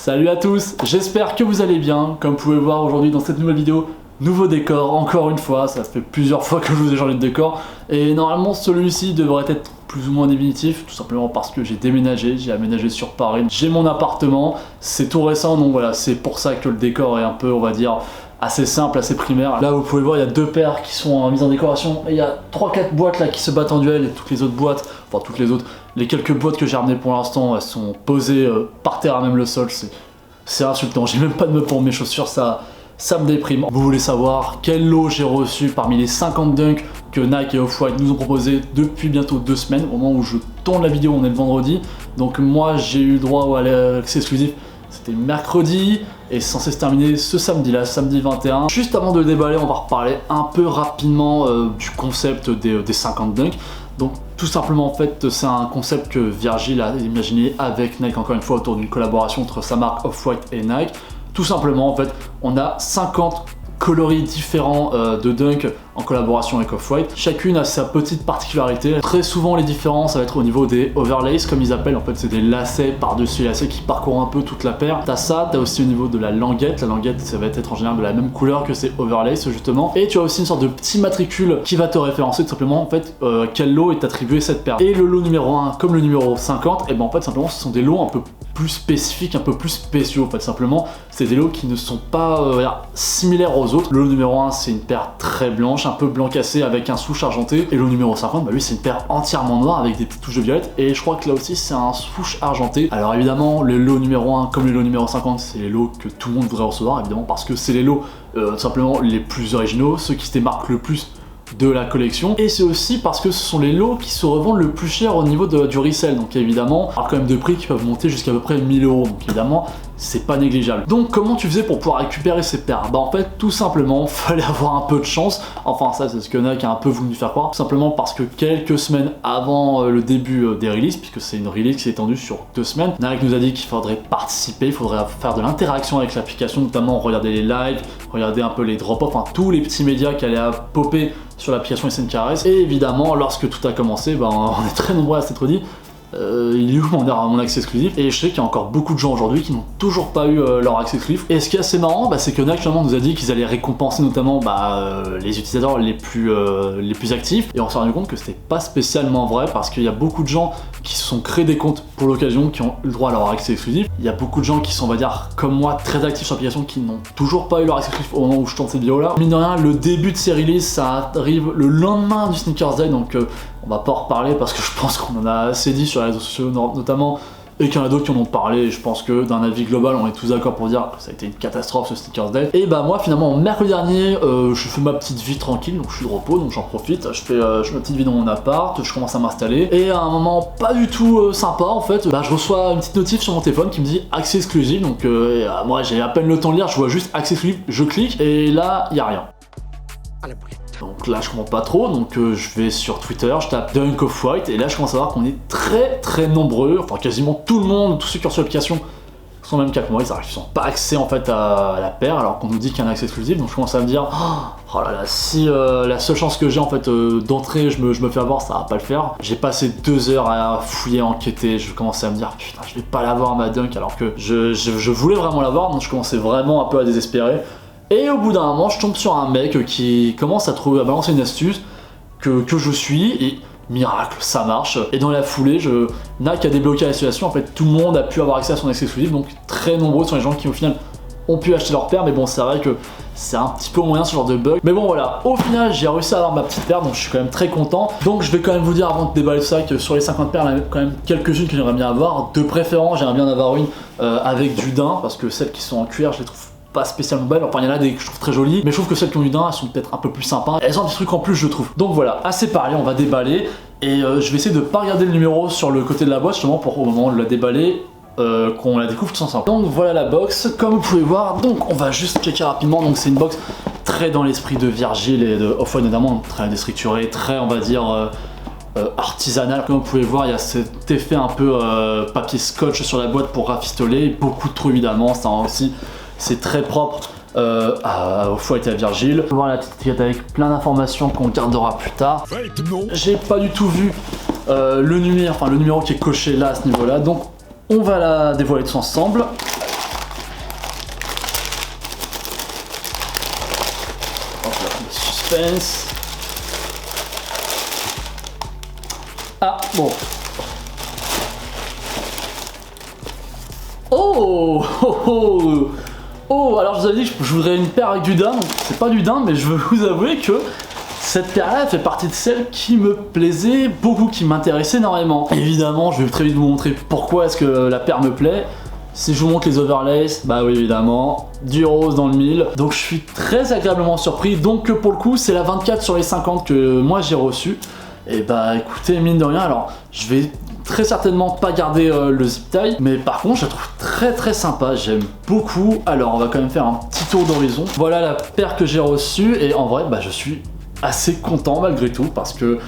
Salut à tous, j'espère que vous allez bien. Comme vous pouvez voir aujourd'hui dans cette nouvelle vidéo, nouveau décor, encore une fois, ça fait plusieurs fois que je vous ai changé de décor. Et normalement celui-ci devrait être plus ou moins définitif, tout simplement parce que j'ai déménagé, j'ai aménagé sur Paris, j'ai mon appartement, c'est tout récent, donc voilà, c'est pour ça que le décor est un peu, on va dire, assez simple, assez primaire. Là vous pouvez voir, il y a deux paires qui sont en mise en décoration, et il y a 3-4 boîtes là qui se battent en duel, et toutes les autres boîtes, enfin toutes les autres, les quelques boîtes que j'ai ramenées pour l'instant, elles sont posées par terre à même le sol, c'est insultant, j'ai même pas de meubles pour mes chaussures, ça me déprime. Vous voulez savoir quel lot j'ai reçu parmi les 50 dunks que Nike et Off-White nous ont proposé depuis bientôt 2 semaines, au moment où je tourne la vidéo, on est le vendredi, donc moi j'ai eu le droit à l'accès exclusif, c'était mercredi, et c'est censé se terminer ce samedi là, samedi 21. Juste avant de le déballer, on va reparler un peu rapidement du concept des 50 dunks. Donc tout simplement en fait c'est un concept que Virgil a imaginé avec Nike, encore une fois autour d'une collaboration entre sa marque Off-White et Nike. Tout simplement en fait on a 50 coloris différents de dunk en collaboration avec Off-White. Chacune a sa petite particularité. Très souvent les différences ça va être au niveau des overlays comme ils appellent, en fait c'est des lacets par-dessus lacets qui parcourent un peu toute la paire. T'as ça, t'as aussi au niveau de la languette ça va être en général de la même couleur que ces overlays justement. Et tu as aussi une sorte de petit matricule qui va te référencer tout simplement en fait quel lot est attribué cette paire. Et le lot numéro 1 comme le numéro 50, et ben en fait simplement ce sont des lots un peu plus spécifiques, un peu plus spéciaux en fait simplement. C'est des lots qui ne sont pas similaires aux autres. Le lot numéro 1 c'est une paire très blanche, un peu blanc cassé avec un souche argenté, et le numéro 50 bah lui c'est une paire entièrement noire avec des petites touches de violette, et je crois que là aussi c'est un souche argenté. Alors évidemment le lot numéro 1 comme le lot numéro 50 c'est les lots que tout le monde voudrait recevoir évidemment parce que c'est les lots tout simplement les plus originaux, ceux qui se démarquent le plus de la collection, et c'est aussi parce que ce sont les lots qui se revendent le plus cher au niveau du resell, donc évidemment alors quand même de prix qui peuvent monter jusqu'à peu près 1000 €, donc évidemment c'est pas négligeable. Donc comment tu faisais pour pouvoir récupérer ces paires? Bah en fait tout simplement fallait avoir un peu de chance, enfin ça c'est ce que Nike a un peu voulu nous faire croire, tout simplement parce que quelques semaines avant le début des releases, puisque c'est une release qui s'est étendue sur 2 semaines, Nike nous a dit qu'il faudrait participer, il faudrait faire de l'interaction avec l'application, notamment regarder les lives, regarder un peu les drop-off, enfin tous les petits médias qui allaient popper sur l'application SNKRS. Et évidemment lorsque tout a commencé, ben, on est très nombreux à s'être dit il est où mon accès exclusif, et je sais qu'il y a encore beaucoup de gens aujourd'hui qui n'ont toujours pas eu leur accès exclusif. Et ce qui est assez marrant, bah, c'est que Nike finalement nous a dit qu'ils allaient récompenser notamment les utilisateurs les plus actifs, et on s'est rendu compte que c'était pas spécialement vrai parce qu'il y a beaucoup de gens qui se sont créés des comptes pour l'occasion, qui ont eu le droit à leur accès exclusif. Il y a beaucoup de gens qui sont, on va dire, comme moi, très actifs sur l'application, qui n'ont toujours pas eu leur accès exclusif au moment où je tourne cette vidéo là. Mine de rien, le début de ces releases ça arrive le lendemain du Sneakers Day, donc on va pas en reparler parce que je pense qu'on en a assez dit sur les réseaux sociaux notamment, et qu'il y en a d'autres qui en ont parlé, et je pense que d'un avis global on est tous d'accord pour dire que ça a été une catastrophe ce Sneakers Day. Et bah moi finalement mercredi dernier je fais ma petite vie tranquille, donc je suis de repos, donc j'en profite, je fais ma petite vie dans mon appart, je commence à m'installer, et à un moment pas du tout sympa en fait, bah je reçois une petite notif sur mon téléphone qui me dit accès exclusif, donc moi j'ai à peine le temps de lire, je vois juste accès exclusif, je clique, et là il y a rien. Donc là je comprends pas trop, donc je vais sur Twitter, je tape Dunk Off-White, et là je commence à voir qu'on est très nombreux, enfin quasiment tout le monde, tous ceux qui ont reçu l'application sont même qu'avec moi, ils n'ont pas accès en fait à la paire alors qu'on nous dit qu'il y a un accès exclusif. Donc je commence à me dire oh là là, si la seule chance que j'ai en fait d'entrer je me fais avoir, ça va pas le faire. J'ai passé 2 heures à fouiller, à enquêter, je commençais à me dire putain je vais pas l'avoir ma Dunk, alors que je voulais vraiment l'avoir, donc je commençais vraiment un peu à désespérer. Et au bout d'un moment, je tombe sur un mec qui commence à balancer une astuce que je suis, et miracle, ça marche. Et dans la foulée, Nike a débloqué la situation, en fait tout le monde a pu avoir accès à son accès exclusif, donc très nombreux sont les gens qui au final ont pu acheter leur paire, mais bon c'est vrai que c'est un petit peu moyen ce genre de bug. Mais bon voilà, au final j'ai réussi à avoir ma petite paire, donc je suis quand même très content. Donc je vais quand même vous dire avant de déballer tout ça que sur les 50 paires, il y en a quand même quelques-unes que j'aimerais bien avoir. De préférence, j'aimerais bien en avoir une avec du daim, parce que celles qui sont en cuir, je les trouve pas spécialement belles, enfin il y en a des que je trouve très jolies, mais je trouve que celles qui ont du daim elles sont peut-être un peu plus sympas, elles ont des trucs en plus je trouve. Donc voilà, assez parlé, on va déballer, et je vais essayer de pas regarder le numéro sur le côté de la boîte justement pour au moment de la déballer qu'on la découvre tous ensemble. Donc voilà la box, comme vous pouvez voir, donc on va juste checker rapidement. Donc c'est une box très dans l'esprit de Virgil et de Off-White notamment, très déstructurée, très on va dire artisanal. Comme vous pouvez voir, il y a cet effet un peu papier scotch sur la boîte pour rafistoler, beaucoup de trous évidemment, ça aussi c'est très propre à Off-White et à Virgil. On va voir la petite étiquette avec plein d'informations qu'on gardera plus tard. J'ai pas du tout vu le numéro qui est coché là à ce niveau là, donc on va la dévoiler tous ensemble. suspense. Ah, bon. Oh, oh, oh. Oh, alors je vous avais dit que je voudrais une paire avec du daim, c'est pas du daim, mais je veux vous avouer que cette paire-là, elle fait partie de celles qui me plaisaient beaucoup, qui m'intéressaient énormément. Évidemment, je vais très vite vous montrer pourquoi est-ce que la paire me plaît. Si je vous montre les overlays, bah oui évidemment, du rose dans le mille. Donc je suis très agréablement surpris, donc pour le coup, c'est la 24 sur les 50 que moi j'ai reçue. Et bah écoutez, mine de rien, alors je vais très certainement pas garder le zip tie, mais par contre je la trouve très sympa, j'aime beaucoup. Alors on va quand même faire un petit tour d'horizon. Voilà la paire que j'ai reçue et en vrai bah je suis assez content malgré tout parce que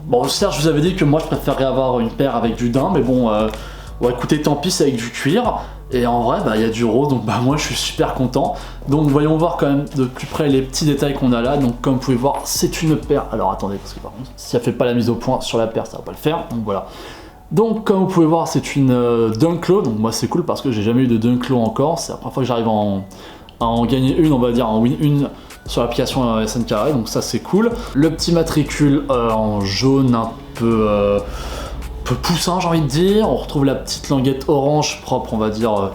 bon certes je vous avais dit que moi je préférerais avoir une paire avec du daim, mais bon ouais, écoutez tant pis c'est avec du cuir. Et en vrai, bah, y a du rose, donc bah, moi je suis super content. Donc voyons voir quand même de plus près les petits détails qu'on a là. Donc comme vous pouvez voir, c'est une paire. Alors attendez, parce que par contre, si elle fait pas la mise au point sur la paire, ça va pas le faire. Donc voilà. Donc comme vous pouvez voir, c'est une Dunklo. Donc moi c'est cool parce que j'ai jamais eu de Dunklo encore. C'est la première fois que j'arrive à en gagner une, on va dire, en win une sur l'application SN Carré. Donc ça c'est cool. Le petit matricule en jaune un peu poussin, j'ai envie de dire. On retrouve la petite languette orange propre, on va dire,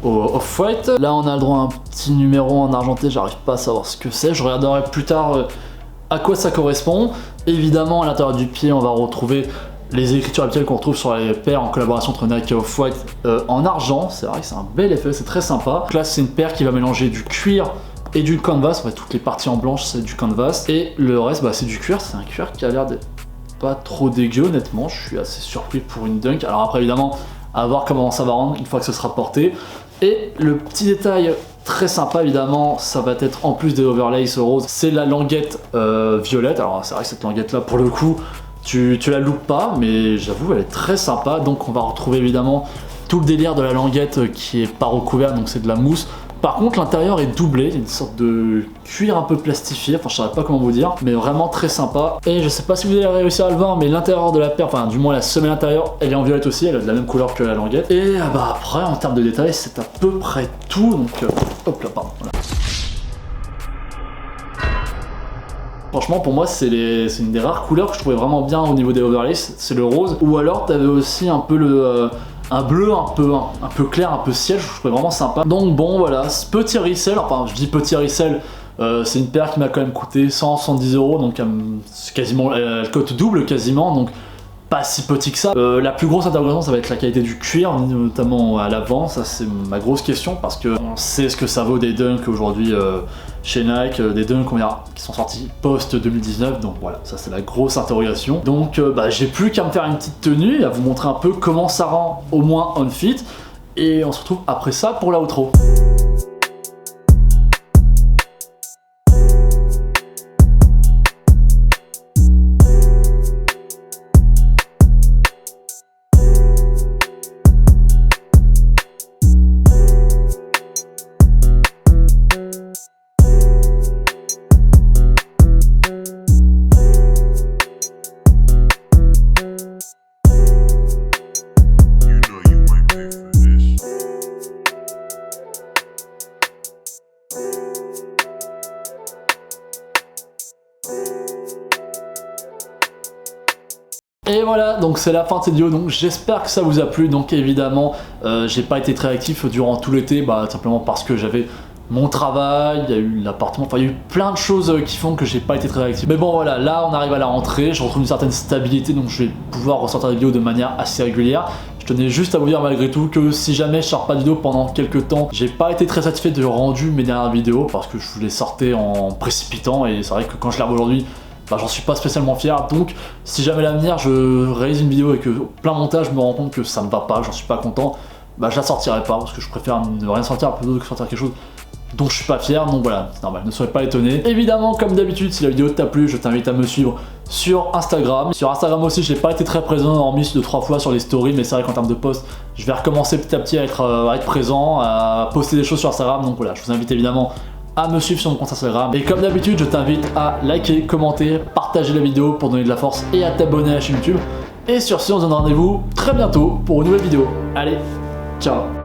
au off-white. Là on a le droit à un petit numéro en argenté, j'arrive pas à savoir ce que c'est. Je regarderai plus tard à quoi ça correspond. Évidemment à l'intérieur du pied on va retrouver les écritures habituelles qu'on retrouve sur les paires en collaboration entre Nike et Off-White en argent. C'est vrai que c'est un bel effet, c'est très sympa. Donc là c'est une paire qui va mélanger du cuir et du canvas. En fait toutes les parties en blanche c'est du canvas et le reste bah, c'est du cuir. C'est un cuir qui a l'air d'être pas trop dégueu honnêtement, je suis assez surpris pour une dunk. Alors après évidemment, à voir comment ça va rendre une fois que ce sera porté. Et le petit détail très sympa évidemment, ça va être en plus des overlays roses, c'est la languette violette. Alors c'est vrai que cette languette là pour le coup, tu la loupes pas, mais j'avoue elle est très sympa. Donc on va retrouver évidemment tout le délire de la languette qui est pas recouverte, donc c'est de la mousse. Par contre l'intérieur est doublé, une sorte de cuir un peu plastifié, enfin je saurais pas comment vous dire, mais vraiment très sympa. Et je sais pas si vous allez réussir à le voir, mais l'intérieur de la paire, enfin du moins la semelle intérieure, elle est en violette aussi, elle a de la même couleur que la languette. Et bah après en termes de détails c'est à peu près tout, donc hop là, pardon. Voilà. Franchement pour moi c'est une des rares couleurs que je trouvais vraiment bien au niveau des overlays, c'est le rose. Ou alors t'avais aussi un peu le... un bleu un peu clair, un peu ciel, je trouvais vraiment sympa. Donc bon voilà, ce petit resell, enfin je dis petit resell, c'est une paire qui m'a quand même coûté 170 €, donc c'est quasiment, elle cote double quasiment, donc pas si petit que ça. La plus grosse interrogation ça va être la qualité du cuir, notamment à l'avant, ça c'est ma grosse question parce que on sait ce que ça vaut des dunks aujourd'hui chez Nike, des dunks qui sont sortis post 2019, donc voilà, ça c'est la grosse interrogation. Donc bah, j'ai plus qu'à me faire une petite tenue et à vous montrer un peu comment ça rend au moins on fit, et on se retrouve après ça pour la outro. Et voilà, donc c'est la fin de cette vidéo, donc j'espère que ça vous a plu. Donc évidemment, j'ai pas été très actif durant tout l'été, bah simplement parce que j'avais mon travail, il y a eu l'appartement, enfin il y a eu plein de choses qui font que j'ai pas été très actif. Mais bon voilà, là on arrive à la rentrée, je retrouve une certaine stabilité, donc je vais pouvoir ressortir des vidéos de manière assez régulière. Je tenais juste à vous dire malgré tout que si jamais je sors pas de vidéo pendant quelques temps, j'ai pas été très satisfait de rendu mes dernières vidéos parce que je vous les sortais en précipitant, et c'est vrai que quand je les revois aujourd'hui, bah, j'en suis pas spécialement fier. Donc si jamais à l'avenir je réalise une vidéo et que plein montage je me rends compte que ça me va pas, j'en suis pas content, bah je la sortirai pas parce que je préfère ne rien sortir plutôt que sortir quelque chose dont je suis pas fier. Donc voilà, c'est normal, ne soyez pas étonnés. Évidemment comme d'habitude, si la vidéo t'a plu, je t'invite à me suivre sur Instagram. Sur Instagram aussi, j'ai pas été très présent, hormis 2-3 fois sur les stories, mais c'est vrai qu'en termes de posts, je vais recommencer petit à petit à être présent, à poster des choses sur Instagram. Donc voilà, je vous invite évidemment à me suivre sur mon compte Instagram. Et comme d'habitude, je t'invite à liker, commenter, partager la vidéo pour donner de la force et à t'abonner à la chaîne YouTube. Et sur ce, on se donne rendez-vous très bientôt pour une nouvelle vidéo. Allez, ciao!